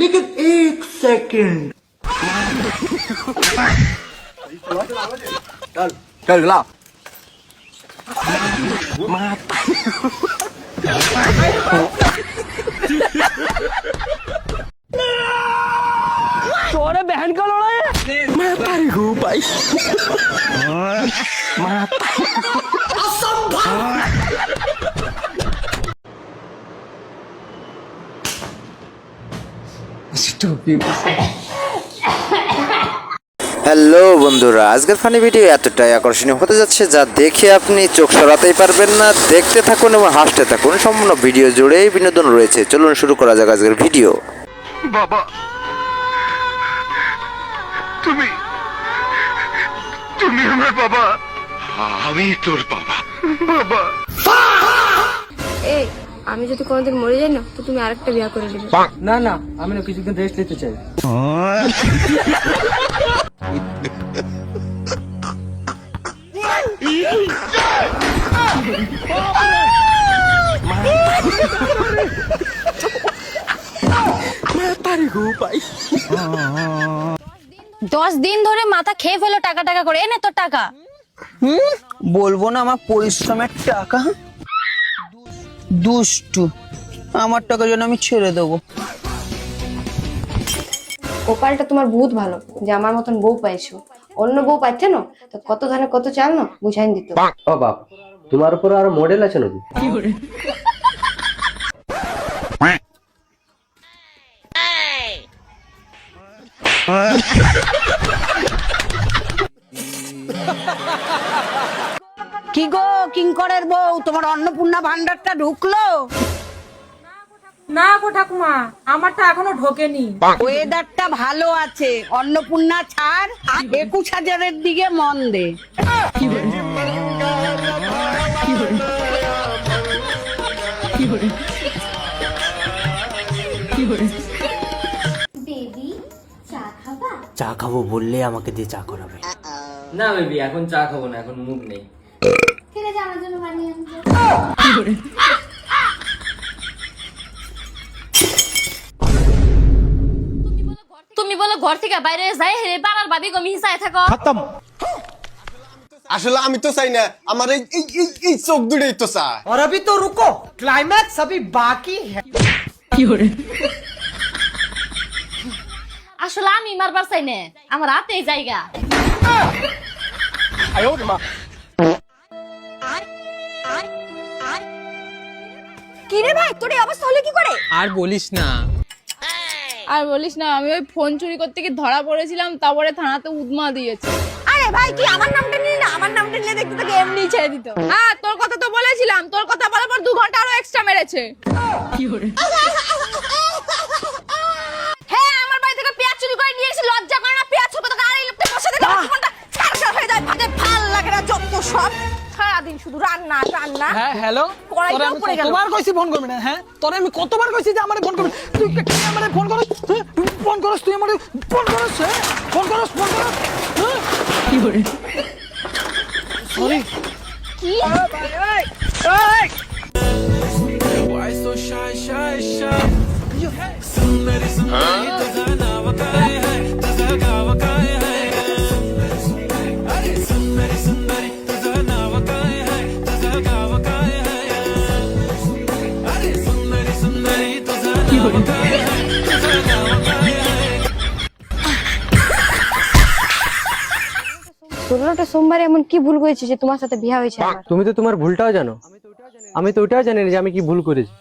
लेकिन एक सेकंड चल चल गला तोरे बहन का लड़ा है मैं पारी हूँ भाई হ্যালো বন্ধুরা, আজকের ফানি ভিডিও এতটাই আকর্ষণীয় হতে যাচ্ছে যা দেখে আপনি চোখ সরাতেই পারবেন না। দেখতে থাকুন এবং হাসতে থাকুন, সম্পূর্ণ ভিডিও জুড়েই বিনোদন রয়েছে। চলুন শুরু করা যাক আজকের ভিডিও। বাবা, তুমি তুমি আমার বাবা, আমি তোর বাবা। বাবা, এই আমি যদি কোনোদিন মরে যাই না তো তুমি আরেকটা বিয়ে করে নেবে। না না, আমি না কিছুদিন রেস্ট নিতে চাই। मैं पारी हूँ भाई 10 দিন ধরে মাথা খেয়ে ফেলো টাকা টাকা করে। এনে তোর টাকা। বলবো না আমার পরিশ্রমের টাকা। দুষ্টু, আমার টাকা যেন আমি ছেড়ে দেবো। কপালটা তোমার বহুত ভালো যে আমার মতন বউ পাইছো। অন্য বউ পাইছে না তো কত ধানে কত চাল না বুঝাইন দিত। ও বাপ, তোমার উপর আর মডেল আছে নাকি? কি গো কিঙ্করের বউ, তোমার অন্নপূর্ণা ভান্ডারটা ঢুকলো? না গো ঠাকুমা, আমারটা এখনো ঢোকেনি। ওয়েদারটা ভালো আছে, অন্নপূর্ণা ছাড়, 21,000-এর দিকে মন দে। চা খাবো বললে আমাকে দিয়ে চা করাবে। না বেবি, এখন চা খাবো না, এখন মুড নেই। ঠিক আছে, আমার জন্য বানিয়ে আনবো। তুমি বলো ঘর থেকে বাইরে যাই হে বাবার বাবি গমি হিসায় থাকো। আসলে আমি তো চাই না, আমার এই চোখ দুটোই তো চায়। और अभी तो रुको, क्लाइमैक्स अभी बाकी है। আসলে আমি মারবার চাই না, আমার হাতে জায়গা। কি রে ভাই, তোর এই অবস্থা হলো কি করে? আর বলিস না। আমি ওই ফোন চুরি করতে গিয়ে ধরা পড়েছিলাম, তারপরে থানাতে উদমা দিয়েছে। আরে ভাই, তুই আমার নামটা নিলি না? আমার নামটা নিলে দেখতে তোকে এমনি ছেড়ে দিত। হ্যাঁ, তোর কথা তো বলেছিলাম, তোর কথা বলার পর 2 ঘন্টা আরো এক্সট্রা মেরেছে। হ্যাঁ, আমার বাড়ি থেকে পেঁয়াজ চুরি করে নিয়ে এসে লজ্জা করে না? পেঁয়াজ ছোট থেকে আর এই লোকটা বসে থেকে জীবনটা ছাড়ছাড় হয়ে যায়। ভাতে ভাল লাগে না, যত সব সারাদিন শুধু রান্না রান্না। হ্যাঁ হ্যালো, কড়াই তোরে দাও আমি পড়ে গেল। কতবার কইছি ফোন করবি না? হ্যাঁ, তোরে আমি কতবার কইছি যে আমারে ফোন করবি? তুই কে আমারে ফোন করছ? ফোন করছ তুই আমারে ফোন করছ? ফোন করছ? কি করে? সরি। কি? ষোলোটা সোমবারে এমন কি ভুল করেছি যে তোমার সাথে বিয়ে হয়েছে আমার? তুমি তো তোমার ভুলটাও জানো, আমি তো ওটাও জানি না যে আমি কি ভুল করেছি।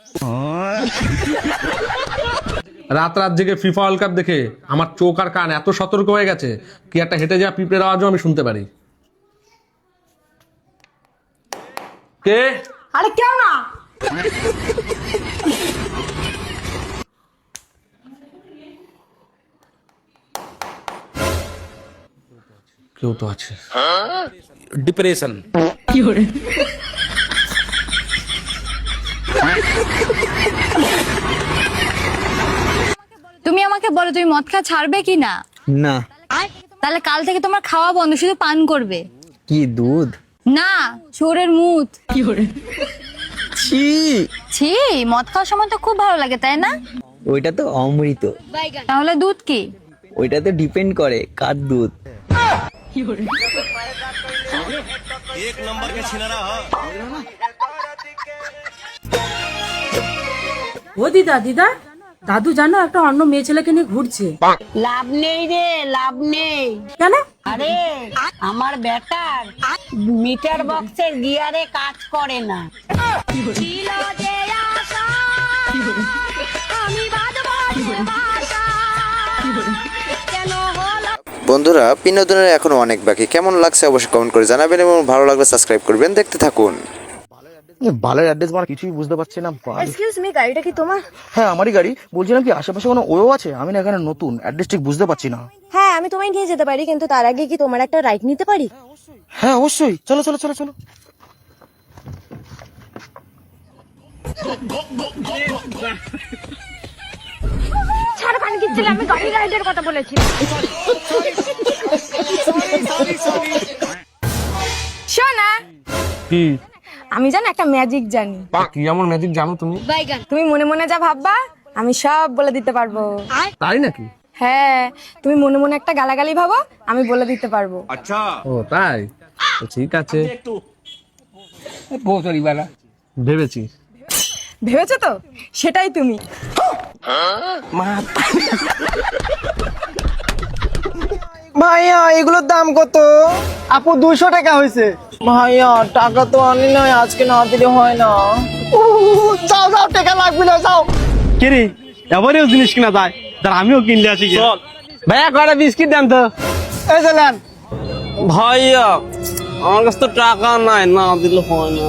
রাত রাত জেগে ফিফা ওয়ার্ল্ড কাপ দেখে আমার চোখ আর কান এত সতর্ক হয়ে গেছে কি একটা হেঁটে যাওয়া পিঁপড়ের আওয়াজও আমি শুনতে পারি। কে? আরে কেউ না। কেউ তো আছে। ডিপ্রেশন। তুমি আমাকে বলো, তুমি মদ খাওয়া ছাড়বে কি না? না। তাহলে কাল থেকে তোমার খাওয়া বন্ধ, শুধু পান করবে। কি দুধ? না, শুয়োরের মুত। ছি। ছি, মদ খাওয়ার সময় তো খুব ভালো লাগে, তাই না? ওইটা তো অমৃত। তাহলে দুধ কি? ওইটা তো ডিপেন্ড করে কার দুধ। ও দিদা দিদা, দাদু জানো একটা অন্য মেয়ে ছেলেকে নিয়ে ঘুরছে। লাভ নেই রে, লাভ নেই। কেন? আরে আমার বেটার মিটার বক্সের গিয়ারে কাজ করে না। বন্ধুরা, বিনোদনের এখনো অনেক বাকি। কেমন লাগছে অবশ্যই কমেন্ট করে জানাবেন এবং ভালো লাগলে সাবস্ক্রাইব করবেন। দেখতে থাকুন। বালের অ্যাড্রেস মানে কিছুই বুঝতে পারছি না। এক্সকিউজ মি, গাড়িটা কি তোমার? হ্যাঁ, আমারই গাড়ি। বলছিলাম কি আশেপাশে কোনো ওও আছে? আমি না এখানে নতুন, অ্যাড্রেস ঠিক বুঝতে পারছি না। হ্যাঁ, আমি তোমায় নিয়ে যেতে পারি, কিন্তু তার আগে কি তোমার একটা রাইড নিতে পারি? হ্যাঁ অবশ্যই, চলো চলো চলো চলো। ছাড়, কান কিচ্ছিল, আমি গাড়ি রাইডের কথা বলেছি। শোনা, কি আমি জানো একটা ম্যাজিক জানি। কি এমন ম্যাজিক জানো তুমি? তুমি মনে মনে যা ভাববা আমি সব বলে দিতে পারবো। তাই নাকি? হ্যাঁ, তুমি মনে মনে একটা গালাগালি ভাবো, আমি বলে দিতে পারবো। ও তাই, তো ঠিক আছে, ভেবেছি। ভেবেছো তো? সেটাই তুমি। ভাইয়া এগুলোর দাম কত? আপু 200 টাকা হয়েছে। ভাইয়া টাকা তো আনি নাই, আজকে না দিলে হয় না। যাও যাও, টাকা লাগবে না, যাও। কে রে, এবারেও জিনিস কিনা যায়, তার আমিও কিনলে আসি। ভাইয়া কয়টা বিস্কিট দেন তো। এই যে নেন। ভাইয়া আমার কাছে তো টাকা নাই, না দিলে হয় না।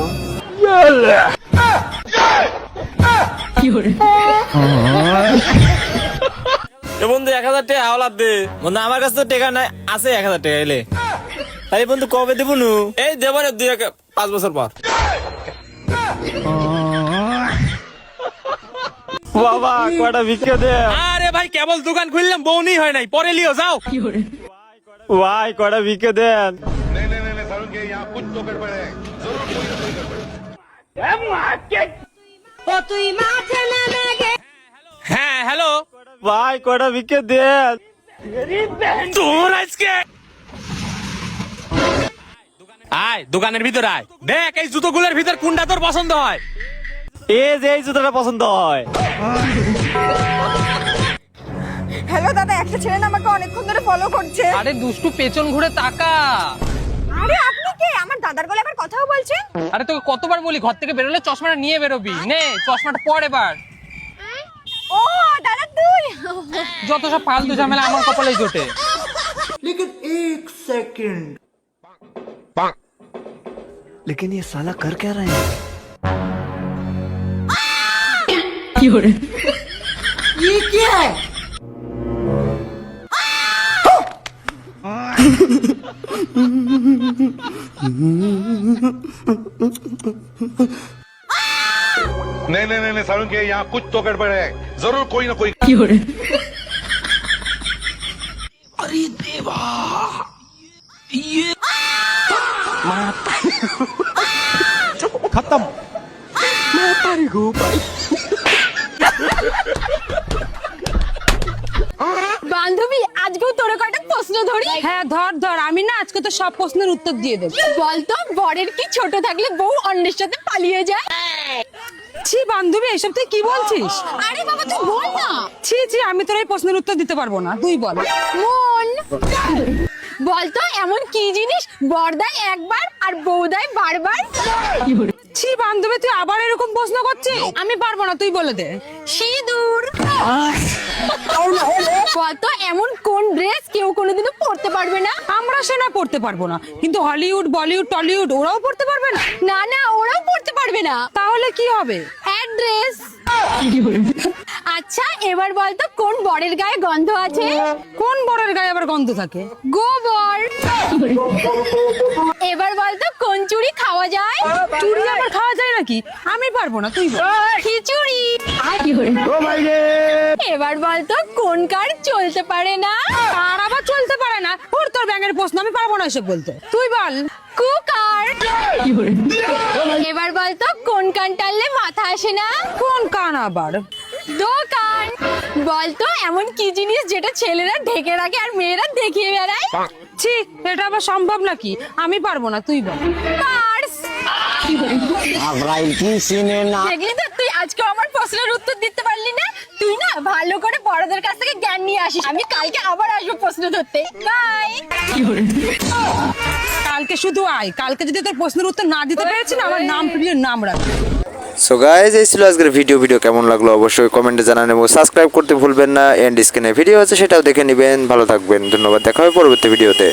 বন্ধু 1000 টাকা আওলাদ দে। বন্ধু আমার কাছে তো টাকা নাই, আছে 1000 টাকা এলে। তাই বন্ধু কবে দেবো নু? এই দেবো রে 5 বছর পর। বাবা কয়টা ভিক্ষা দে। আরে ভাই কেবল দোকান খুললাম, বউনি হয় নাই, পরে লিও যাও। ভাই কয়টা ভিক্ষা দেন। হ্যাঁ হ্যালো ভাই, কয়টা ভিক্ষা দেন। তোর আজকে আয় দোকানের ভিতর আয়, দেখ এই জুতোগুলোর ভিতর কোনটা তোর পছন্দ হয়। এই যে এই জুতোটা পছন্দ হয়। হ্যালো দাদা, একটা ছেলে না আমাকে অনেকক্ষণ ধরে ফলো করছে। আরে দুষ্টু, পেছন ঘুরে তাকা। আরে আপনি কে? আমার দাদার বলে আবার কথাও বলছেন? আরে তোকে কতবার বলি ঘর থেকে বেরোলে চশমাটা নিয়ে বেরোবি। নে চশমাটা পর এবার। ও দাদা তুই? যত সব ফালতু ঝামেলা আমার কপালেই জোটে। लेकिन एक सेकंड, लेकिन ये साला कर क्या रहा है? ये क्या है? नहीं नहीं नहीं सारुण के यहाँ कुछ तो गड़बड़ है, जरूर कोई ना कोई। अरे देवा, ये खत्म। मैं तारी हूँ भाई। বান্ধবী, আজকেও তোর কয়টা প্রশ্ন ধরি? হ্যাঁ ধর ধর, আমি না আজকে তো সব প্রশ্নের উত্তর দিয়ে দেবো। বলতো বরের কি ছোট থাকলে বউ অন্যের সাথে পালিয়ে যায়? ছি বান্ধবী, এসব তুই কি বলছিস? আরে বাবা তুই বল না। ছি ছি, আমি তোর এই প্রশ্নের উত্তর দিতে পারবো না, তুই বল। মন। বলতো এমন কি জিনিস বরদায় একবার আর বউদায় বারবার? ছি বান্ধবী, তুই আবার এরকম প্রশ্ন করছিস? আমি পারবো না, তুই বলে দে। সিঁদুর। বলতো এমন কোন ড্রেস কেউ কোনোদিনও পরতে পারবে না? আমরা সে না পড়তে পারবো না, কিন্তু হলিউড বলিউড টলিউড ওরাও পড়তে পারবে না। না না, ওরাও পরতে পারবে না। তাহলে কি হবে? অ্যাড্রেস। আচ্ছা এবার বলতো কোন বরের গায়ে গন্ধ আছে? কোন বরের গায়ে আবার গন্ধ থাকে? গোবর। এবার বলতো কোন চুড়ি খাওয়া যায়? চুড়ি আবার খাওয়া যায় নাকি? আমি পারবো না, তুই বল। খিচুড়ি। এবার বলতো কোন কার চলতে পারে না? আর আবার চলতে পারে না? ওর তোর ব্যাঙের প্রশ্ন, আমি পারবো না এসব বলতে, তুই বল। কুকার। এবার বলতো কোন কান টানলে মাথা আসে না? কোন কান আবার? দোকান। বলতো এমন কি জিনিস যেটা ছেলেরা ঢেকে রাখে আর মেয়েরা দেখিয়ে বেড়ায়? ছি, এটা আবার সম্ভব নাকি? আমি পারবো না, তুই বল। পার্স। দেখলি তো, তুই আজকে আমার প্রশ্নের উত্তর দিতে পারলি না। তুই না ভালো করে বড়দের কাছ থেকে জ্ঞান নিয়ে আসিস। আমি কালকে আবার আসবো প্রশ্ন ধরতে। বাই। কালকে শুধু আয়, কালকে যদি তোর প্রশ্নের উত্তর না দিতে পেরেছি না, আমার নাম প্রিয় নাম রাখবি। সো গাইজ, এই ছিল আজকের ভিডিও কেমন লাগলো অবশ্যই কমেন্টে জানান এবং সাবস্ক্রাইব করতে ভুলবেন না। এন্ড স্ক্রিনে ভিডিও আছে, সেটাও দেখে নেবেন। ভালো থাকবেন, ধন্যবাদ, দেখা হবে পরবর্তী ভিডিওতে।